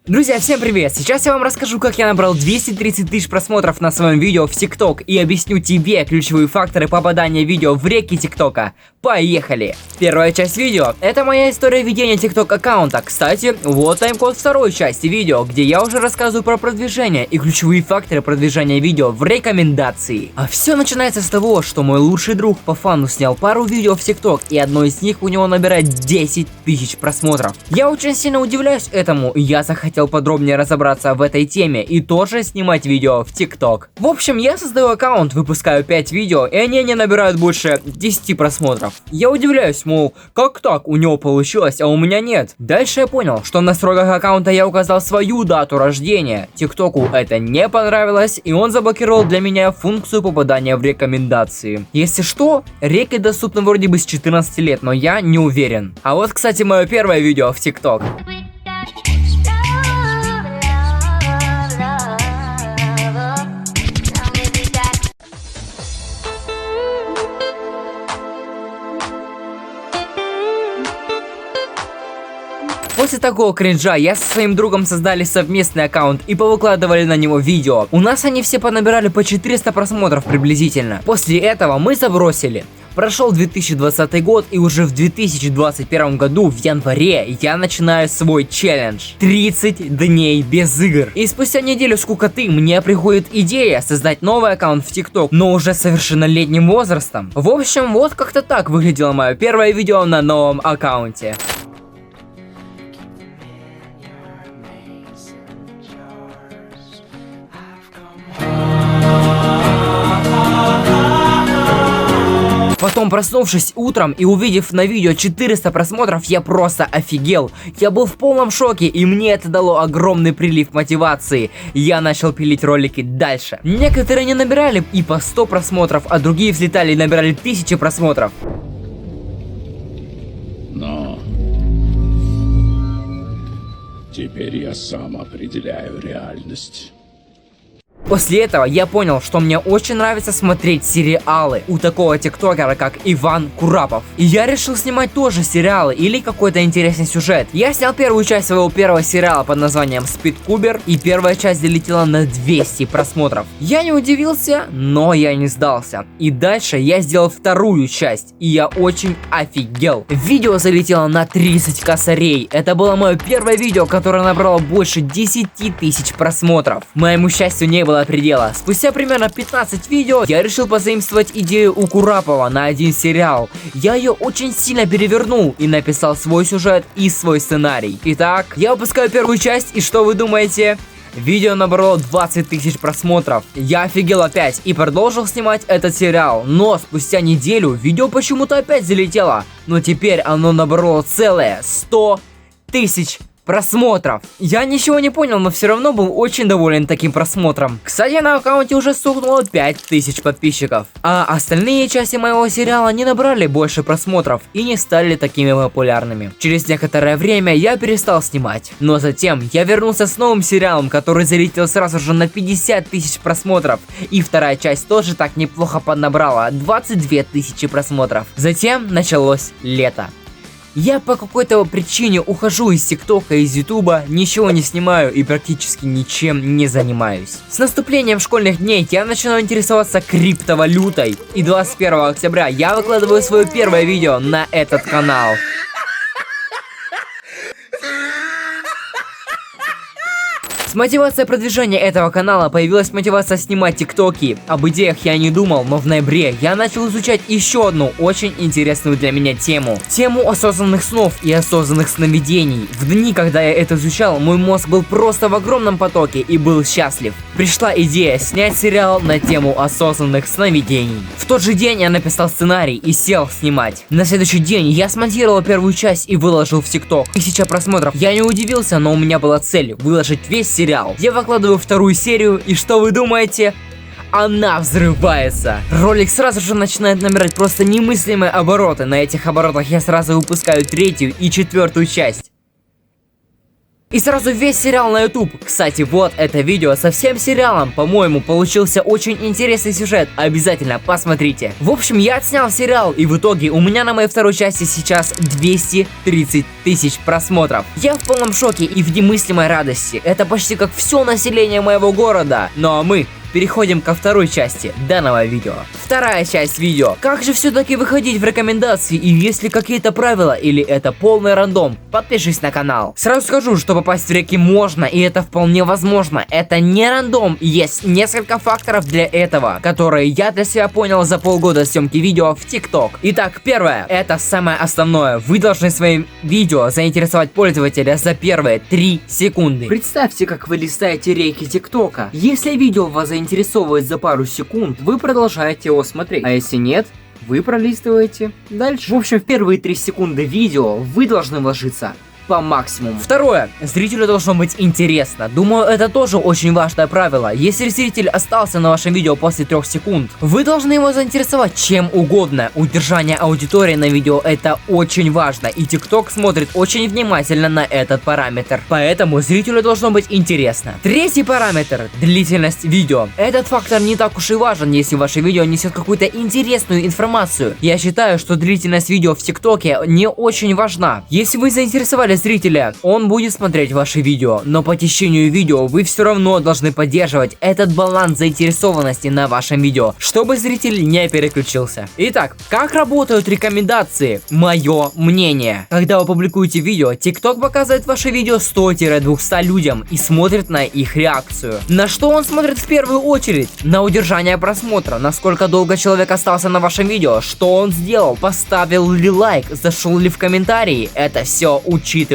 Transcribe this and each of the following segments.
Друзья, всем привет! Сейчас я вам расскажу, как я набрал 230 тысяч просмотров на своем видео в ТикТок и объясню тебе ключевые факторы попадания видео в реки ТикТока. Поехали! Первая часть видео – это моя история ведения ТикТок аккаунта. Кстати, вот тайм-код второй части видео, где я уже рассказываю про продвижение и ключевые факторы продвижения видео в рекомендации. А все начинается с того, что мой лучший друг по фану снял пару видео в ТикТок, и одно из них у него набирает 10 тысяч просмотров. Я очень сильно удивляюсь этому, и я захотел подробнее разобраться в этой теме и тоже снимать видео в ТикТок. В общем, я создаю аккаунт, выпускаю 5 видео, и они не набирают больше 10 просмотров. Я удивляюсь, мол, как так, у него получилось, а у меня нет. Дальше я понял, что в настройках аккаунта я указал свою дату рождения. ТикТоку это не понравилось, и он заблокировал для меня функцию попадания в рекомендации. Если что, реки доступны вроде бы с 14 лет, но я не уверен. А вот, кстати, мое первое видео в ТикТок. После такого кринжа я со своим другом создали совместный аккаунт и повыкладывали на него видео. У нас они все понабирали по 400 просмотров приблизительно. После этого мы забросили. Прошел 2020 год, и уже в 2021 году, в январе, я начинаю свой челлендж. 30 дней без игр. И спустя неделю скукоты мне приходит идея создать новый аккаунт в ТикТок, но уже совершеннолетним возрастом. В общем, вот как-то так выглядело мое первое видео на новом аккаунте. Потом, проснувшись утром и увидев на видео 400 просмотров, я просто офигел. Я был в полном шоке, и мне это дало огромный прилив мотивации. Я начал пилить ролики дальше. Некоторые не набирали и по 100 просмотров, а другие взлетали и набирали 1000 просмотров. Но теперь я сам определяю реальность. После этого я понял, что мне очень нравится смотреть сериалы у такого тиктокера, как Иван Курапов. И я решил снимать тоже сериалы или какой-то интересный сюжет. Я снял первую часть своего первого сериала под названием Speedcuber, и первая часть залетела на 200 просмотров. Я не удивился, но я не сдался. И дальше я сделал вторую часть, и я очень офигел. Видео залетело на 30 косарей. Это было мое первое видео, которое набрало больше 10 тысяч просмотров. Моему счастью не было предела. Спустя примерно 15 видео я решил позаимствовать идею у Курапова на один сериал. Я ее очень сильно перевернул и написал свой сюжет и свой сценарий. Итак, я выпускаю первую часть, и что вы думаете? Видео набрало 20 тысяч просмотров. Я офигел опять и продолжил снимать этот сериал. Но спустя неделю видео почему-то опять залетело. Но теперь оно набрало целое 100 тысяч просмотров. Я ничего не понял, но все равно был очень доволен таким просмотром. Кстати, на аккаунте уже стукнуло 5000 подписчиков. А остальные части моего сериала не набрали больше просмотров и не стали такими популярными. Через некоторое время я перестал снимать. Но затем я вернулся с новым сериалом, который залетел сразу же на 50 тысяч просмотров. И вторая часть тоже так неплохо поднабрала 22 тысячи просмотров. Затем началось лето. Я по какой-то причине ухожу из ТикТока, из Ютуба, ничего не снимаю и практически ничем не занимаюсь. С наступлением школьных дней я начинаю интересоваться криптовалютой. И 21 октября я выкладываю свое первое видео на этот канал. С мотивацией продвижения этого канала появилась мотивация снимать тиктоки. Об идеях я не думал, но в ноябре я начал изучать еще одну очень интересную для меня тему. Тему осознанных снов и осознанных сновидений. В дни, когда я это изучал, мой мозг был просто в огромном потоке и был счастлив. Пришла идея снять сериал на тему осознанных сновидений. В тот же день я написал сценарий и сел снимать. На следующий день я смонтировал первую часть и выложил в ТикТок. 1000 просмотров. Я не удивился, но у меня была цель выложить весь сериал. Я выкладываю вторую серию, и что вы думаете? Она взрывается. Ролик сразу же начинает набирать просто немыслимые обороты. На этих оборотах я сразу выпускаю третью и четвертую часть. И сразу весь сериал на YouTube. Кстати, вот это видео со всем сериалом. По-моему, получился очень интересный сюжет. Обязательно посмотрите. В общем, я отснял сериал, и в итоге у меня на моей второй части сейчас 230 тысяч просмотров. Я в полном шоке и в немыслимой радости. Это почти как все население моего города. Ну а мы переходим ко второй части данного видео. Вторая часть видео. Как же все-таки выходить в рекомендации, и есть ли какие-то правила, или это полный рандом? Подпишись на канал. Сразу скажу, что попасть в реки можно, и это вполне возможно. Это не рандом, есть несколько факторов для этого, которые я для себя понял за полгода съемки видео в TikTok. Итак, первое, это самое основное. Вы должны своим видео заинтересовать пользователя за первые 3 секунды. Представьте, как вы листаете реки ТикТока. Если видео вас заинтересовывает за пару секунд, вы продолжаете его смотреть. А если нет, вы пролистываете дальше. В общем, в первые 3 секунды видео вы должны вложиться по максимуму. Второе. Зрителю должно быть интересно. Думаю, это тоже очень важное правило. Если зритель остался на вашем видео после 3 секунд, вы должны его заинтересовать чем угодно. Удержание аудитории на видео — это очень важно, и TikTok смотрит очень внимательно на этот параметр. Поэтому зрителю должно быть интересно. Третий параметр — длительность видео. Этот фактор не так уж и важен, если ваше видео несет какую-то интересную информацию. Я считаю, что длительность видео в ТикТоке не очень важна. Если вы заинтересовали зрителя, он будет смотреть ваши видео, но по течению видео вы все равно должны поддерживать этот баланс заинтересованности на вашем видео, чтобы зритель не переключился. Итак, как работают рекомендации? Мое мнение. Когда вы публикуете видео, TikTok показывает ваше видео 100-200 людям и смотрит на их реакцию. На что он смотрит в первую очередь? На удержание просмотра, насколько долго человек остался на вашем видео, что он сделал, поставил ли лайк, зашел ли в комментарии, это все учитывается.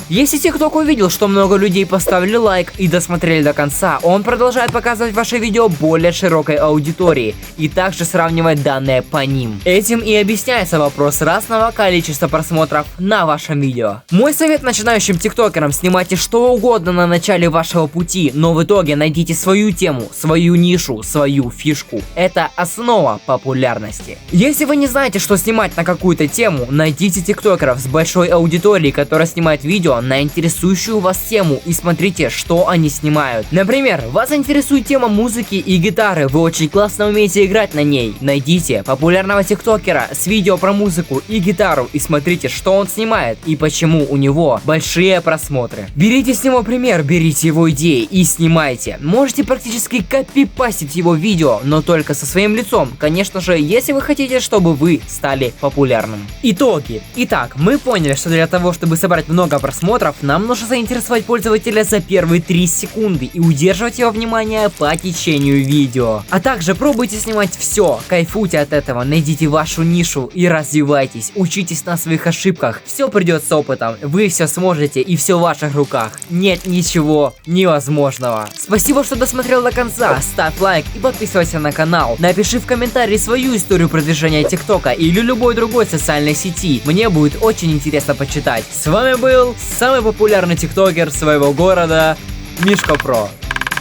Если TikTok увидел, что много людей поставили лайк и досмотрели до конца, он продолжает показывать ваше видео более широкой аудитории и также сравнивать данные по ним. Этим и объясняется вопрос разного количества просмотров на вашем видео. Мой совет начинающим тиктокерам: снимайте что угодно на начале вашего пути, но в итоге найдите свою тему, свою нишу, свою фишку. Это основа популярности. Если вы не знаете, что снимать на какую-то тему, найдите тиктокеров с большой аудиторией, которая снимает видео на интересующую вас тему, и смотрите, что они снимают. Например, вас интересует тема музыки и гитары, вы очень классно умеете играть на ней. Найдите популярного тиктокера с видео про музыку и гитару и смотрите, что он снимает и почему у него большие просмотры. Берите с него пример, берите его идеи и снимайте. Можете практически копипастить его видео, но только со своим лицом, конечно же, если вы хотите, чтобы вы стали популярным. Итоги. Итак, мы поняли, что для того, чтобы собрать много просмотров, нам нужно заинтересовать пользователя за первые 3 секунды и удерживать его внимание по течению видео. А также пробуйте снимать все, кайфуйте от этого, найдите вашу нишу и развивайтесь, учитесь на своих ошибках, все придет с опытом, вы все сможете и все в ваших руках, нет ничего невозможного. Спасибо, что досмотрел до конца, ставь лайк и подписывайся на канал, напиши в комментарии свою историю продвижения ТикТока или любой другой социальной сети, мне будет очень интересно почитать. С вами был самый популярный тиктокер своего города, Мишка Про.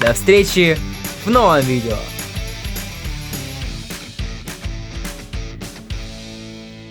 До встречи в новом видео.